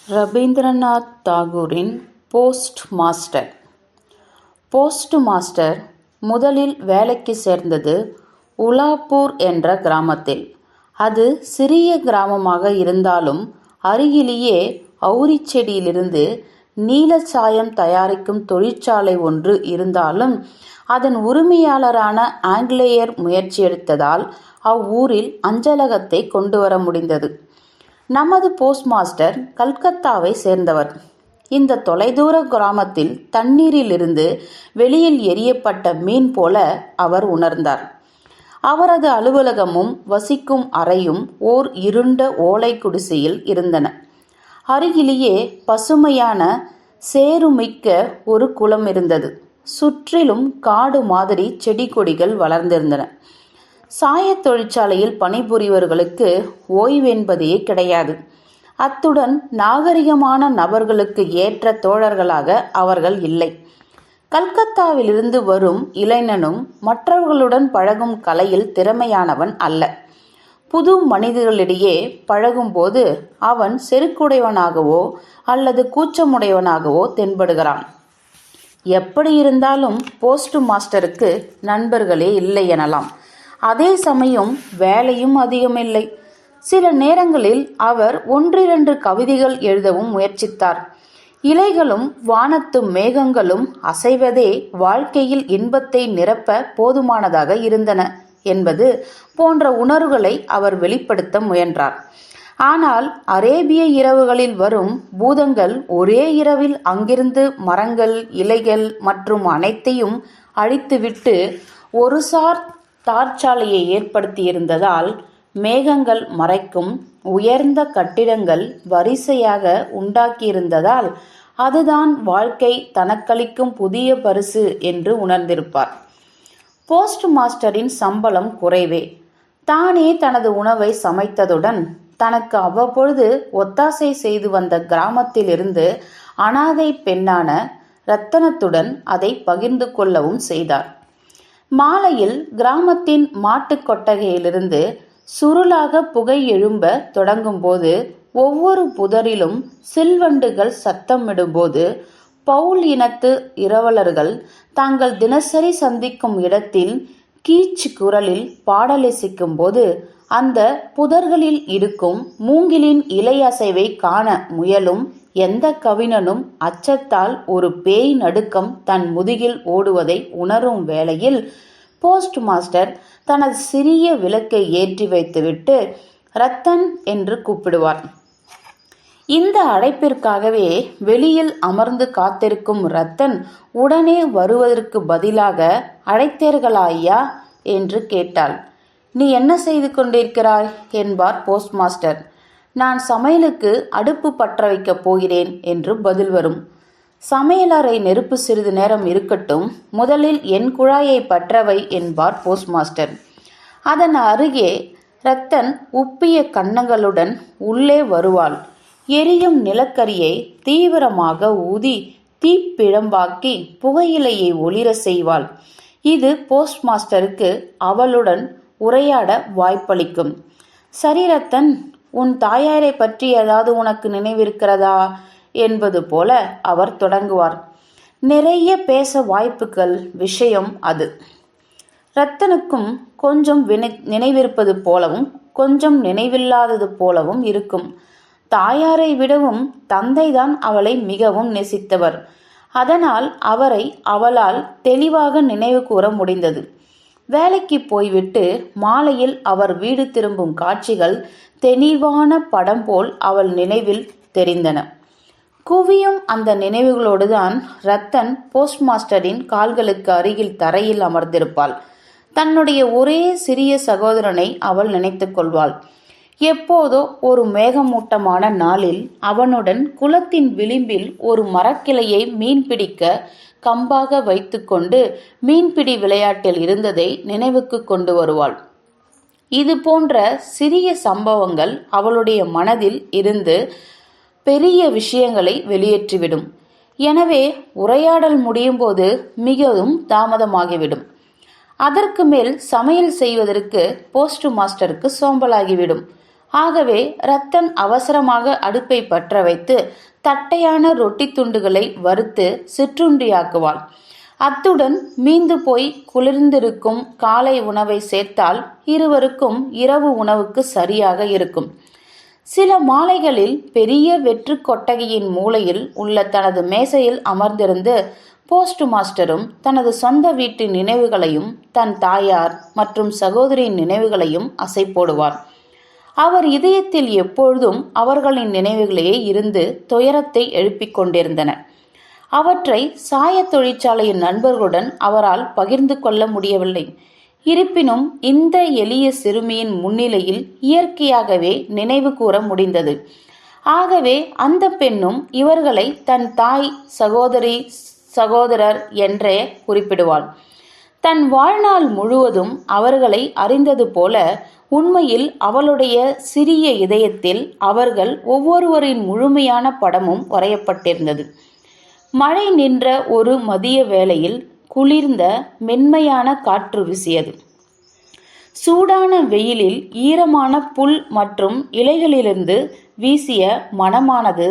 ரபீந்திரநாத் தாகூரின் post master. Post master முதலில் வேலைக்கு சேர்ந்தது உலாப்பூர் என்ற கிராமத்தில். அது சிறிய கிராமமாக இருந்தாலும் அருகிலேயே அவுரி செடியிலிருந்து நீலச்சாயம் தயாரிக்கும் தொழிற்சாலை ஒன்று இருந்தாலும் அதன் உரிமையாளரான ஆங்கிலேயர் முயற்சி எடுத்ததால் அவ்வூரில் அஞ்சலகத்தை கொண்டு வர முடிந்தது. நமது போஸ்ட் மாஸ்டர் கல்கத்தாவை சேர்ந்தவர். இந்த தொலைதூர கிராமத்தில் தண்ணீரிலிருந்து வெளியில் எரியப்பட்ட மீன் போல அவர் உணர்ந்தார். அவரது அலுவலகமும் வசிக்கும் அறையும் ஓர் இருண்ட ஓலை குடிசையில் இருந்தன. அருகிலேயே பசுமையான சேறுமிக்க ஒரு குளம் இருந்தது. சுற்றிலும் காடு மாதிரி செடி கொடிகள் வளர்ந்திருந்தன. சாய தொழிற்சாலையில் பணிபுரிவர்களுக்கு ஓய்வென்பதே கிடையாது. அத்துடன் நாகரிகமான நபர்களுக்கு ஏற்ற தோழர்களாக அவர்கள் இல்லை. கல்கத்தாவிலிருந்து வரும் இளைஞனும் மற்றவர்களுடன் பழகும் கலையில் திறமையானவன் அல்ல. புது மனிதர்களிடையே பழகும்போது அவன் செருக்குடையவனாகவோ அல்லது கூச்சமுடையவனாகவோ தென்படுகிறான். எப்படி இருந்தாலும் போஸ்ட் மாஸ்டருக்கு நண்பர்களே இல்லை எனலாம். அதே சமயம் வேலையும் அதிகமில்லை. சில நேரங்களில் அவர் 1-2 கவிதைகள் எழுதவும் முயற்சித்தார். இலைகளும் வானத்து மேகங்களும் அசைவதே வாழ்க்கையில் இன்பத்தை நிரப்ப போதுமானதாக இருந்தன என்பது போன்ற உணர்வுகளை அவர் வெளிப்படுத்த முயன்றார். ஆனால் அரேபிய இரவுகளில் வரும் பூதங்கள் ஒரே இரவில் அங்கிருந்து மரங்கள், இலைகள் மற்றும் அனைத்தையும் அழித்துவிட்டு ஒருசார் தார்ச்சாலையை ஏற்படுத்தியிருந்ததால் மேகங்கள் மறைக்கும் உயர்ந்த கட்டிடங்கள் வரிசையாக உண்டாக்கியிருந்ததால் அதுதான் வாழ்க்கை தனக்களிக்கும் புதிய பரிசு என்று உணர்ந்திருப்பார். போஸ்ட் மாஸ்டரின் சம்பளம் குறைவே. தானே தனது உணவை சமைத்ததுடன் தனக்கு அவ்வப்பொழுது ஒத்தாசை செய்து வந்த கிராமத்திலிருந்து அனாதை பெண்ணான ரத்தனத்துடன் அதை பகிர்ந்து கொள்ளவும் செய்தார். மாலையில் கிராமத்தின் மாட்டுக் கொட்டகையிலிருந்து சுருளாக புகை எழும்ப தொடங்கும்போது ஒவ்வொரு புதரிலும் சில்வண்டுகள் சத்தமிடும்போது பவுல் இனத்து இரவலர்கள் தாங்கள் தினசரி சந்திக்கும் இடத்தில் கீச்சு குரலில் பாடலிசிக்கும் போது அந்த புதர்களில் இருக்கும் மூங்கிலின் இலை அசைவை காண முயலும் எந்த கவிஞனும் அச்சத்தால் ஒரு பேய் நடுக்கம் தன் முதுகில் ஓடுவதை உணரும் வேளையில் போஸ்ட் மாஸ்டர் தனது சிறிய விளக்கை ஏற்றி வைத்துவிட்டு ரத்தன் என்று கூப்பிடுவார். இந்த அழைப்பிற்காகவே வெளியில் அமர்ந்து காத்திருக்கும் ரத்தன் உடனே வருவதற்கு பதிலாக அழைத்தீர்களா ஐயா என்று கேட்டாள். நீ என்ன செய்து கொண்டிருக்கிறாய் என்பார் போஸ்ட் மாஸ்டர். நான் சமையலுக்கு அடுப்பு பற்ற வைக்கப் போகிறேன் என்று பதில் வரும். சமையலறை நெருப்பு சிறிது நேரம் இருக்கட்டும், முதலில் என் குழாயை பற்றவை என்பார் போஸ்ட் மாஸ்டர். அதன் அருகே ரத்தன் உப்பிய கன்னங்களுடன் உள்ளே வருவாள். எரியும் நிலக்கரியை தீவிரமாக ஊதி தீப்பிழம்பாக்கி புகையிலையை ஒளிர செய்வாள். இது போஸ்ட் மாஸ்டருக்கு அவளுடன் உரையாட வாய்ப்பளிக்கும். சரி ரத்தன், உன் தாயாரை பற்றி ஏதாவது உனக்கு நினைவிருக்கிறதா என்பது போல அவர் தொடங்குவார். நிறைய பேச வாய்ப்புகள் விஷயம் அது. ரத்தனுக்கும் கொஞ்சம் நினைவிருப்பது போலவும் கொஞ்சம் நினைவில்லாதது போலவும் இருக்கும். தாயாரை விடவும் தந்தைதான் அவளை மிகவும் நேசித்தவர். அதனால் அவரை அவளால் தெளிவாக நினைவு கூற முடிந்தது. வேலைக்கு போய்விட்டு மாலையில் அவர் வீடு திரும்பும் காட்சிகள் தெளிவான படம் போல் அவள் நினைவில் தெரிந்தன. குவியும் அந்த நினைவுகளோடுதான் ரத்தன் போஸ்ட் மாஸ்டரின் கால்களுக்கு அருகில் தரையில் அமர்ந்திருப்பாள். தன்னுடைய ஒரே சிறிய சகோதரனை அவள் நினைத்து கொள்வாள். எப்போதோ ஒரு மேகமூட்டமான நாளில் அவனுடன் குளத்தின் விளிம்பில் ஒரு மரக்கிளையை மீன்பிடிக்க கம்பாக வைத்துக்கொண்டு மீன்பிடி விளையாட்டில் இருந்ததை நினைவுக்கு கொண்டு வருவாள். இது போன்ற சிறிய சம்பவங்கள் அவளுடைய மனதில் இருந்து பெரிய விஷயங்களை வெளியேற்றிவிடும். எனவே உரையாடல் முடியும் போது மிகவும் தாமதமாகிவிடும். அதற்கு மேல் சமையல் செய்வதற்கு போஸ்ட் மாஸ்டருக்கு சோம்பலாகிவிடும். ஆகவே ரத்தன் அவசரமாக அடுப்பை பற்ற வைத்து தட்டையான ரொட்டி துண்டுகளை வறுத்து சிற்றுண்டியாக்குவாள். அத்துடன் மீந்து போய் குளிர்ந்திருக்கும் காலை உணவை சேர்த்தால் இருவருக்கும் இரவு உணவுக்கு சரியாக இருக்கும். சில மாலைகளில் பெரிய வெற்று கொட்டகையின் மூலையில் உள்ள தனது மேசையில் அமர்ந்திருந்து போஸ்ட் மாஸ்டரும் தனது சொந்த வீட்டின் நினைவுகளையும் தன் தாயார் மற்றும் சகோதரியின் நினைவுகளையும் அசை போடுவார். அவர் இதயத்தில் எப்பொழுதும் அவர்களின் நினைவுகளே இருந்து துயரத்தை எழுப்பிக் கொண்டிருந்தன. அவற்றை சாய தொழிற்சாலையின் நண்பர்களுடன் அவரால் பகிர்ந்து கொள்ள முடியவில்லை. இருப்பினும் இந்த எளிய சிறுமியின் முன்னிலையில் இயற்கையாகவே நினைவு கூற முடிந்தது. ஆகவே அந்த பெண்ணும் இவர்களை தன் தாய், சகோதரி, சகோதரர் என்றே குறிப்பிடுவாள். தன் வாழ்நாள் முழுவதும் அவர்களை அறிந்தது போல உண்மையில் அவளுடைய சிறிய இதயத்தில் அவர்கள் ஒவ்வொருவரின் முழுமையான படமும் வரையப்பட்டிருந்தது. மழை நின்ற ஒரு மதிய வேளையில் குளிர்ந்த மென்மையான காற்று வீசியது. சூடான வெயிலில் ஈரமான புல் மற்றும் இலைகளிலிருந்து வீசிய மணமானது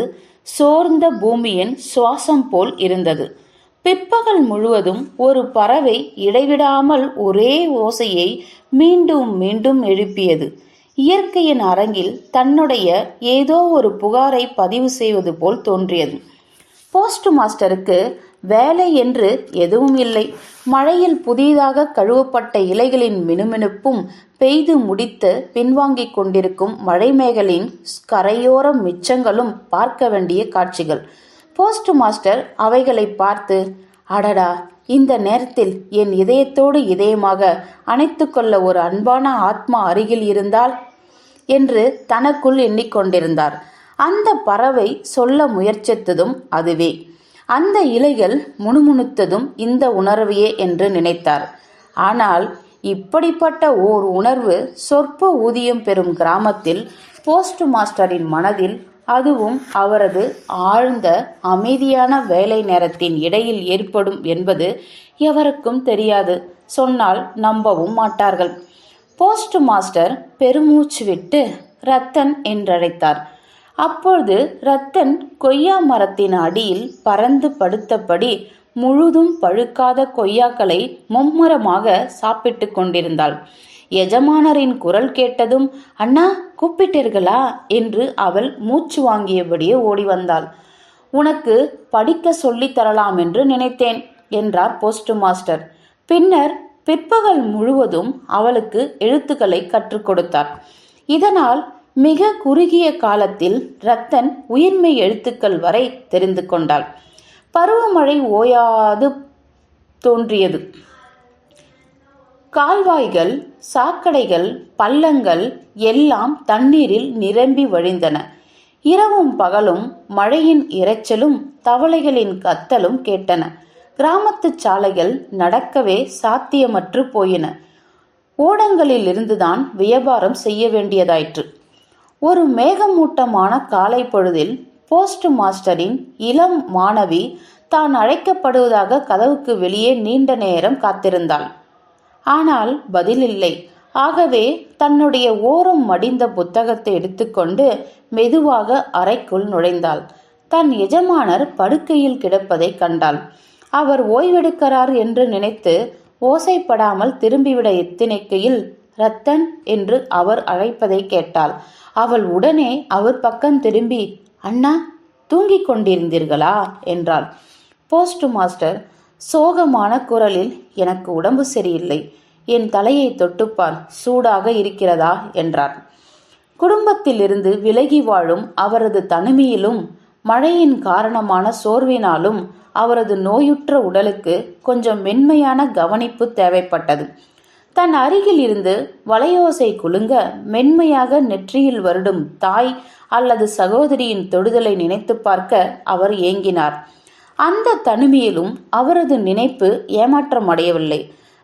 சோர்ந்த பூமியின் சுவாசம் போல் இருந்தது. பிற்பகல் முழுவதும் ஒரு பறவை இடைவிடாமல் ஒரே ஓசையை மீண்டும் மீண்டும் எழுப்பியது. இயற்கையின் அரங்கில் தன்னுடைய ஏதோ ஒரு புகாரை பதிவு செய்வது போல் தோன்றியது. போஸ்ட் மாஸ்டருக்கு வேலை என்று எதுவும் இல்லை. மழையில் புதிதாக கழுவப்பட்ட இலைகளின் மினுமினுப்பும் பெய்து முடித்து பின்வாங்கிக் கொண்டிருக்கும் மழைமேகலின் கரையோர மிச்சங்களும் பார்க்க வேண்டிய காட்சிகள். போஸ்ட் மாஸ்டர் அவைகளை பார்த்து, அடடா, இந்த நேரத்தில் என் இதயத்தோடு இதயமாக அணைத்து கொள்ள ஒரு அன்பான ஆத்மா அருகில் இருந்தால் என்று தனக்குள் எண்ணிக்கொண்டிருந்தார். அந்த பறவை சொல்ல முயற்சித்ததும் அதுவே. அந்த இலைகள் முணுமுணுத்ததும் இந்த உணர்வையே என்று நினைத்தார். ஆனால் இப்படிப்பட்ட ஓர் உணர்வு சொற்ப ஊதியம் பெறும் கிராமத்தில் போஸ்ட் மாஸ்டரின் மனதில், அதுவும் அவரது ஆழ்ந்த அமைதியான வேலை நேரத்தின் இடையில் ஏற்படும் என்பது எவருக்கும் தெரியாது. சொன்னால் நம்பவும் மாட்டார்கள். போஸ்ட் மாஸ்டர் பெருமூச்சு விட்டு ரத்தன் என்றழைத்தார். அப்பொழுது ரத்தன் கொய்யா மரத்தின் அடியில் பறந்து படுத்தபடி முழுதும் பழுக்காத கொய்யாக்களை மும்முரமாக சாப்பிட்டு கொண்டிருந்தாள். எஜமானரின் குரல் கேட்டதும், அண்ணா, கூப்பிட்டீர்களா என்று அவள் மூச்சு வாங்கியபடியே ஓடி வந்தாள். உனக்கு படிக்க சொல்லித் தரலாம் என்று நினைத்தேன் என்றார் போஸ்ட் மாஸ்டர். பின்னர் பிற்பகல் முழுவதும் அவளுக்கு எழுத்துக்களை கற்றுக் கொடுத்தார். இதனால் மிக குறுகிய காலத்தில் ரத்தன் உயிர்மை எழுத்துக்கள் வரை தெரிந்து கொண்டாள். பருவமழை ஓயாது தோன்றியது. கால்வாய்கள், சாக்கடைகள், பள்ளங்கள் எல்லாம் தண்ணீரில் நிரம்பி வழிந்தன. இரவும் பகலும் மழையின் இரைச்சலும் தவளைகளின் கத்தலும் கேட்டன. கிராமத்து சாலைகள் நடக்கவே சாத்தியமற்று போயின. ஓடங்களில் இருந்துதான் வியாபாரம் செய்ய வேண்டியதாயிற்று. ஒரு மேகமூட்டமான காலை பொழுதில் போஸ்ட் மாஸ்டரின் இளம் மாணவி தான் அழைக்கப்படுவதாக கதவுக்கு வெளியே நீண்ட நேரம் காத்திருந்தாள். ஆனால் பதிலில்லை. ஆகவே தன்னுடைய ஓரம் மடிந்த புத்தகத்தை எடுத்துக்கொண்டு மெதுவாக அறைக்குள் நுழைந்தாள். தன் எஜமானர் படுக்கையில் கிடப்பதை கண்டாள். அவர் ஓய்வெடுக்கிறார் என்று நினைத்து ஓசைப்படாமல் திரும்பிவிட எத்தனைக்கையில் ரத்தன் என்று அவர் அழைப்பதை கேட்டாள். அவள் உடனே அவர் பக்கம் திரும்பி, அண்ணா, தூங்கிக் கொண்டிருந்தீர்களா என்றாள். போஸ்ட் மாஸ்டர் சோகமான குரலில், எனக்கு உடம்பு சரியில்லை, என் தலையை தொட்டுப்பார், சூடாக இருக்கிறதா என்றார். குடும்பத்திலிருந்து விலகி வாழும் அவரது தனிமையிலும் மழையின் காரணமான சோர்வினாலும் அவரது நோயுற்ற உடலுக்கு கொஞ்சம் மென்மையான கவனிப்பு தேவைப்பட்டது. தன் அருகில் இருந்து வளையோசை குலுங்க மென்மையாக நெற்றியில் வருடும் தாய் அல்லது சகோதரியின் தொடுதலை நினைத்து பார்க்க அவர் ஏங்கினார். அந்த தனிமையிலும் அவரது நினைப்பு ஏமாற்றமடையவில்லை.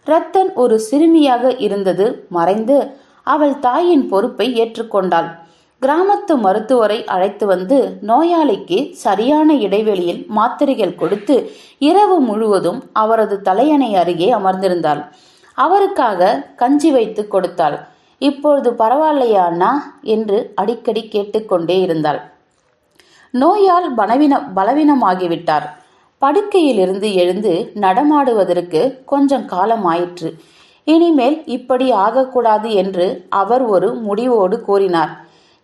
ரத்தன் ஒரு சிறுமியாக இருந்தது மறைந்து அவள் தாயின் பொறுப்பை ஏற்றுக்கொண்டாள். கிராமத்து மருத்துவரை அழைத்து வந்து நோயாளிக்கு சரியான இடைவெளியில் மாத்திரைகள் கொடுத்து இரவு முழுவதும் அவரது தலையணை அருகே அமர்ந்திருந்தாள். அவருக்காக கஞ்சி வைத்து கொடுத்தாள். இப்பொழுது பரவாயில்லையா அண்ணா என்று அடிக்கடி கேட்டுக்கொண்டே இருந்தாள். நோயால் பலவீனமாகிவிட்டார். படுக்கையிலிருந்து எழுந்து நடமாடுவதற்கு கொஞ்சம் காலம் ஆயிற்று. இனிமேல் இப்படி ஆகக்கூடாது என்று அவர் ஒரு முடிவோடு கூறினார்.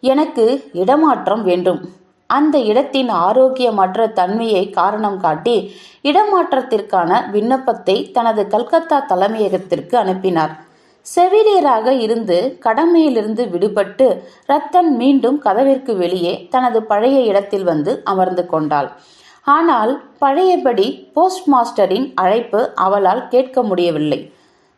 எனக்கு இடமாற்றம் வேண்டும். அந்த இடத்தின் ஆரோக்கியமற்ற தன்மையை காரணம் காட்டி இடமாற்றத்திற்கான விண்ணப்பத்தை தனது கல்கத்தா தலைமையகத்திற்கு அனுப்பினார். செவிலியராக இருந்து கடமையிலிருந்து விடுபட்டு ரத்தன் மீண்டும் கதவிற்கு வெளியே தனது பழைய இடத்தில் வந்து அமர்ந்து கொண்டாள். ஆனால் பழையபடி போஸ்ட் மாஸ்டரின் அழைப்பு அவளால் கேட்க முடியவில்லை.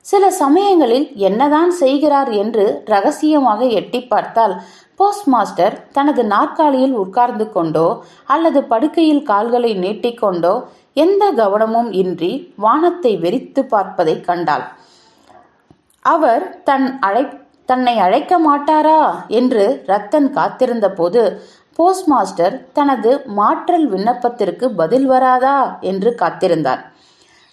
சில சமயங்களில் என்னதான் செய்கிறார் என்று ரகசியமாக எட்டி பார்த்தால் போஸ்ட் மாஸ்டர் தனது நாற்காலியில் உட்கார்ந்து கொண்டோ அல்லது படுக்கையில் கால்களை நீட்டிக்கொண்டோ எந்த கவனமும் இன்றி வானத்தை வெறித்து பார்ப்பதை கண்டாள். அவர் தன்னை அழைக்க மாட்டாரா என்று ரத்தன் காத்திருந்த போது போஸ்ட் மாஸ்டர் தனது மாற்றல் விண்ணப்பத்திற்கு பதில் வராதா என்று காத்திருந்தார்.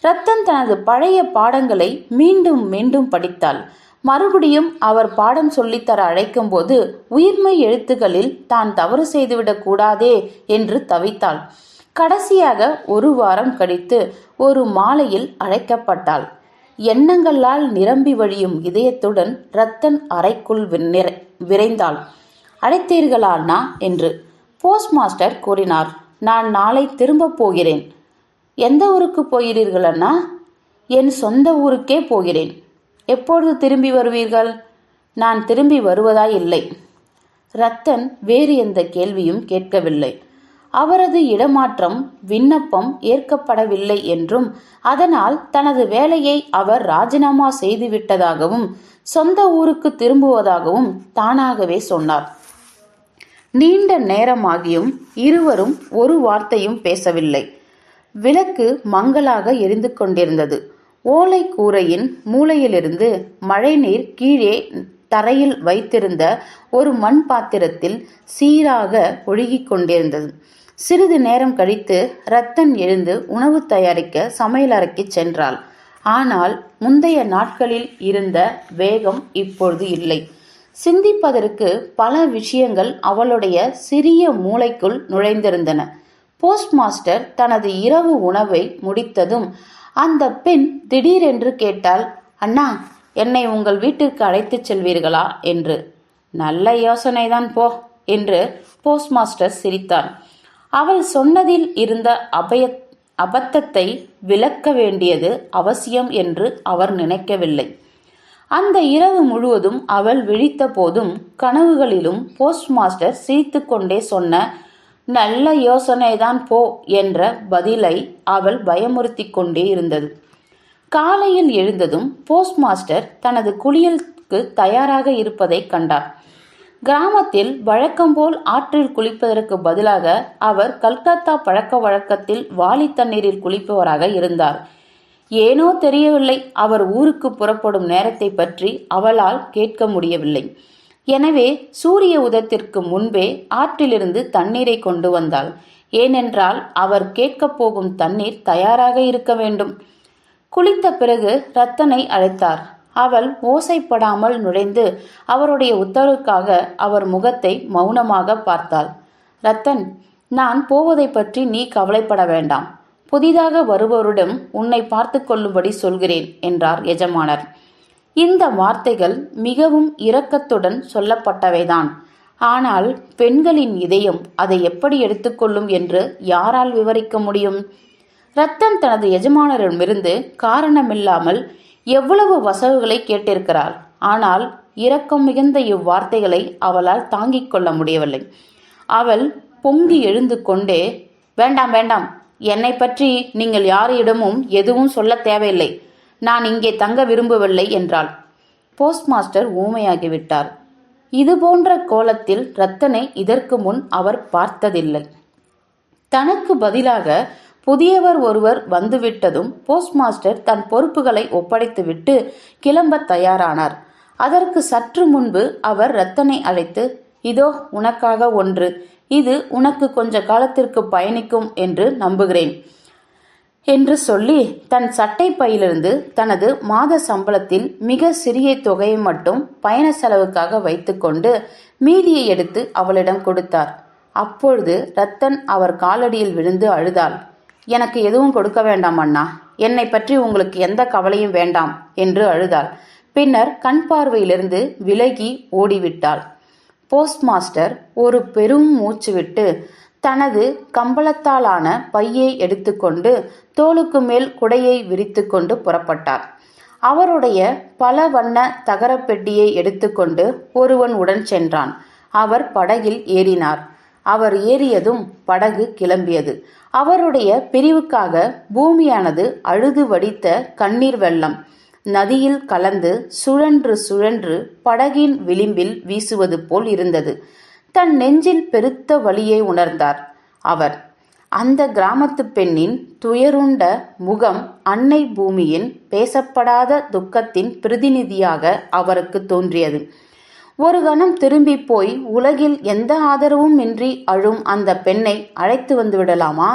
ரத்தன் தனது பழைய பாடங்களை மீண்டும் மீண்டும் படித்தாள். மறுபடியும் அவர் பாடம் சொல்லித்தர அழைக்கும் போது உயிர்மை எழுத்துக்களில் தான் தவறு செய்துவிடக் கூடாதே என்று தவித்தாள். கடைசியாக ஒரு வாரம் கழித்து ஒரு மாலையில் அழைக்கப்பட்டாள். எண்ணங்களால் நிரம்பி வழியும் இதயத்துடன் ரத்தன் அறைக்குள் விரைந்தாள். அழைத்தீர்களா அண்ணா என்று போஸ்ட் மாஸ்டர் கூறினார். நான் நாளை திரும்ப போகிறேன். எந்த ஊருக்கு போகிறீர்கள் அண்ணா? என் சொந்த ஊருக்கே போகிறேன். எப்பொழுது திரும்பி வருவீர்கள்? நான் திரும்பி வருவதாய் இல்லை. ரத்தன் வேறு எந்த கேள்வியும் கேட்கவில்லை. அவரது இடமாற்றம் விண்ணப்பம் ஏற்கப்படவில்லை என்றும் அதனால் தனது வேலையை அவர் ராஜினாமா செய்துவிட்டதாகவும் சொந்த ஊருக்கு திரும்புவதாகவும் தானாகவே சொன்னார். நீண்ட நேரமாகியும் இருவரும் ஒரு வார்த்தையும் பேசவில்லை. விளக்கு மங்கலாக எரிந்து கொண்டிருந்தது. ஓலை கூரையின் மூலையிலிருந்து மழைநீர் கீழே தரையில் வைத்திருந்த ஒரு மண் பாத்திரத்தில் சீராக ஒழுகிக் கொண்டிருந்தது. சிறிது நேரம் கழித்து ரத்தன் எழுந்து உணவு தயாரிக்க சமையலறைக்கு சென்றாள். ஆனால் முந்தைய நாட்களில் இருந்த வேகம் இப்பொழுது இல்லை. சிந்திப்பதற்கு பல விஷயங்கள் அவளுடைய சிறிய மூளைக்குள் நுழைந்திருந்தன. போஸ்ட் மாஸ்டர் தனது இரவு உணவை முடித்ததும் அந்த பெண் திடீரென்று கேட்டாள், அண்ணா, என்னை உங்கள் வீட்டிற்கு அழைத்துச் செல்வீர்களா என்று. நல்ல யோசனைதான் போ என்று போஸ்ட் மாஸ்டர் சிரித்தார். அவள் சொன்னதில் இருந்த அபத்தத்தை விளக்க வேண்டியது அவசியம் என்று அவர் நினைக்கவில்லை. அந்த இரவு முழுவதும் அவள் விழித்த போதும் கனவுகளிலும் போஸ்ட் மாஸ்டர் சிரித்து கொண்டே சொன்ன நல்ல யோசனைதான் போ என்ற பதிலை அவள் பயமுறுத்தி கொண்டே இருந்தது. காலையில் எழுந்ததும் போஸ்ட் மாஸ்டர் தனது குளியலுக்கு தயாராக இருப்பதை கண்டார். கிராமத்தில் வழக்கம்போல் ஆற்றில் குளிப்பதற்கு பதிலாக அவர் கல்கத்தா பழக்க வழக்கத்தில் வாளி தண்ணீரில் குளிப்பவராக இருந்தார். ஏனோ தெரியவில்லை, அவர் ஊருக்கு புறப்படும் நேரத்தை பற்றி அவளால் கேட்க முடியவில்லை. எனவே சூரிய உதயத்திற்கு முன்பே ஆற்றிலிருந்து தண்ணீரை கொண்டு வந்தாள். ஏனென்றால் அவர் கேட்கப் போகும் தண்ணீர் தயாராக இருக்க வேண்டும். குளித்த பிறகு ரத்தனை அழைத்தார். அவள் ஓசைப்படாமல் நுழைந்து அவருடைய உத்தரவுக்காக அவர் முகத்தை மௌனமாக பார்த்தாள். ரத்தன், நான் போவதை பற்றி நீ கவலைப்பட வேண்டாம். புதிதாக வருபவரிடம் உன்னை பார்த்து கொள்ளும்படி சொல்கிறேன் என்றார் எஜமானர். இந்த வார்த்தைகள் மிகவும் இரக்கத்துடன் சொல்லப்பட்டவைதான். ஆனால் பெண்களின் இதயம் அதை எப்படி எடுத்துக்கொள்ளும் என்று யாரால் விவரிக்க முடியும்? ரத்தன் தனது எஜமானரிடமிருந்து காரணமில்லாமல் எவ்வளவு வசவுகளை கேட்டிருக்கிறாள். ஆனால் இரக்கம் மிகுந்த இவ்வார்த்தைகளை அவளால் தாங்கிக் கொள்ள முடியவில்லை. அவள் பொங்கி எழுந்து கொண்டே, வேண்டாம் வேண்டாம், என்னை பற்றி நீங்கள் யாரிடமும் எதுவும் சொல்ல தேவையில்லை. நான் இங்கே தங்க விரும்பவில்லை என்றாள். போஸ்ட் மாஸ்டர் ஊமையாகிவிட்டார். இதுபோன்ற கோலத்தில் ரத்தனை இதற்கு முன் அவர் பார்த்ததில்லை. தனக்கு பதிலாக புதியவர் ஒருவர் வந்துவிட்டதும் போஸ்ட் மாஸ்டர் தன் பொறுப்புகளை ஒப்படைத்துவிட்டு கிளம்ப தயாரானார். அதற்கு சற்று முன்பு அவர் ரத்தனை அழைத்து, இதோ உனக்காக ஒன்று, இது உனக்கு கொஞ்ச காலத்திற்கு பயணிக்கும் என்று நம்புகிறேன் என்று சொல்லி தன் சட்டை பையிலிருந்து தனது மாத சம்பளத்தில் மிக சிறிய தொகையை மட்டும் பயண செலவுக்காக வைத்துக்கொண்டு மீதியை எடுத்து அவளிடம் கொடுத்தார். அப்பொழுது ரத்தன் அவர் காலடியில் விழுந்து அழுதாள். எனக்கு எதுவும் கொடுக்க வேண்டாம் அண்ணா, என்னை பற்றி உங்களுக்கு எந்த கவலையும் வேண்டாம் என்று அழுதாள். பின்னர் கண் பார்வையிலிருந்து விலகி ஓடிவிட்டாள். போஸ்ட் மாஸ்டர் ஒரு பெரும் மூச்சு விட்டு தனது கம்பளத்தாலான பையை எடுத்துக்கொண்டு தோளுக்கு மேல் குடையை விரித்து கொண்டு புறப்பட்டார். அவருடைய பல வண்ண தகரப்பெட்டியை எடுத்துக்கொண்டு ஒருவன் உடன் சென்றான். அவர் படகில் ஏறினார். அவர் ஏறியதும் படகு கிளம்பியது. அவருடைய பிரிவுக்காக பூமியானது அழுது வடித்த கண்ணீர் வெள்ளம் நதியில் கலந்து சுழன்று சுழன்று படகின் விளிம்பில் வீசுவது போல் இருந்தது. தன் நெஞ்சில் பெருத்த வலியை உணர்ந்தார் அவர். அந்த கிராமத்து பெண்ணின் துயருண்ட முகம் அன்னை பூமியின் பேசப்படாத துக்கத்தின் பிரதிநிதியாக அவருக்கு தோன்றியது. ஒரு கணம் திரும்பி போய் உலகில் எந்த ஆதரவும் இன்றி அழும் அந்த பெண்ணை அழைத்து வந்து விடலாமா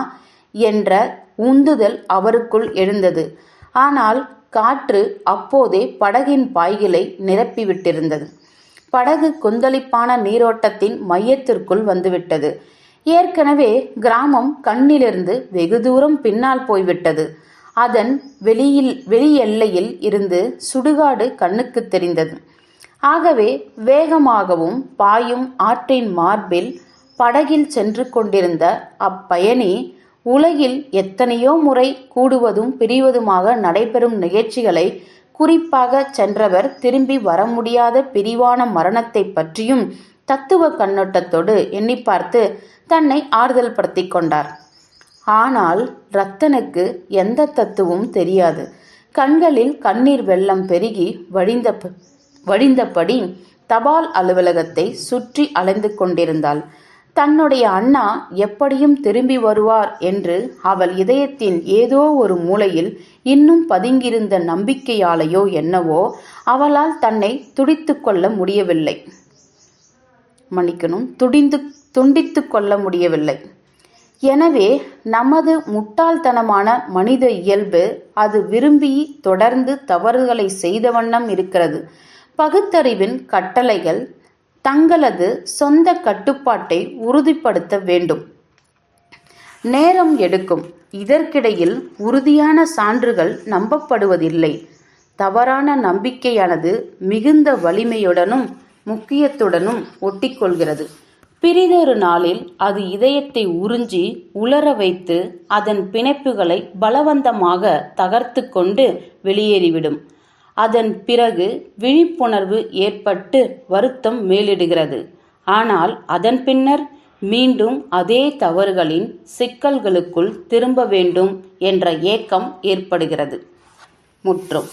என்ற உந்துதல் அவருக்குள் எழுந்தது. ஆனால் காற்று அப்போதே படகின் பாய்களை நிரப்பிவிட்டிருந்தது. படகு கொந்தளிப்பான நீரோட்டத்தின் மையத்திற்குள் வந்துவிட்டது. ஏற்கனவே கிராமம் கண்ணிலிருந்து வெகு தூரம் பின்னால் போய்விட்டது. அதன் வெளி எல்லையில் இருந்து சுடுகாடு கண்ணுக்கு தெரிந்தது. ஆகவே வேகமாகவும் பாயும் ஆற்றின் மார்பில் படகில் சென்று கொண்டிருந்த அப்பயணி உலகில் எத்தனையோ முறை கூடுவதும் பிரிவதுமாக நடைபெறும் நிகழ்ச்சிகளை, குறிப்பாக சென்றவர் திரும்பி வர முடியாத பிரிவான மரணத்தை பற்றியும் தத்துவ கண்ணோட்டத்தோடு எண்ணி பார்த்து தன்னை ஆறுதல் படுத்தி கொண்டார். ஆனால் ரத்தனுக்கு எந்த தத்துவமும் தெரியாது. கண்களில் கண்ணீர் வெள்ளம் பெருகி வழிந்தபடி தபால் அலுவலகத்தை சுற்றி அலைந்து கொண்டிருந்தாள். தன்னுடைய அண்ணா எப்படியும் திரும்பி வருவார் என்று அவள் இதயத்தின் ஏதோ ஒரு மூலையில் இன்னும் பதுங்கியிருந்த நம்பிக்கையாலேயோ என்னவோ அவளால் தன்னை துண்டித்து கொள்ள முடியவில்லை. எனவே நமது முட்டாள்தனமான மனித இயல்பு அது விரும்பி தொடர்ந்து தவறுகளை செய்த வண்ணம் இருக்கிறது. பகுத்தறிவின் கட்டளைகள் தங்களது சொந்த கட்டுப்பாட்டை உறுதிப்படுத்த வேண்டும். நேரம் எடுக்கும். இதற்கிடையில் உறுதியான சான்றுகள் நம்பப்படுவதில்லை. தவறான நம்பிக்கையானது மிகுந்த வலிமையுடனும் முக்கியத்துடனும் ஒட்டிக்கொள்கிறது. பிறிதொரு நாளில் அது இதயத்தை உறிஞ்சி உலர வைத்து அதன் பிணைப்புகளை பலவந்தமாக தகர்த்து கொண்டு வெளியேறிவிடும். அதன் பிறகு விழிப்புணர்வு ஏற்பட்டு வருத்தம் மேலிடுகிறது. ஆனால் அதன் பின்னர் மீண்டும் அதே தவறுகளின் சிக்கல்களுக்குள் திரும்ப வேண்டும் என்ற ஏக்கம் ஏற்படுகிறது. முற்றும்.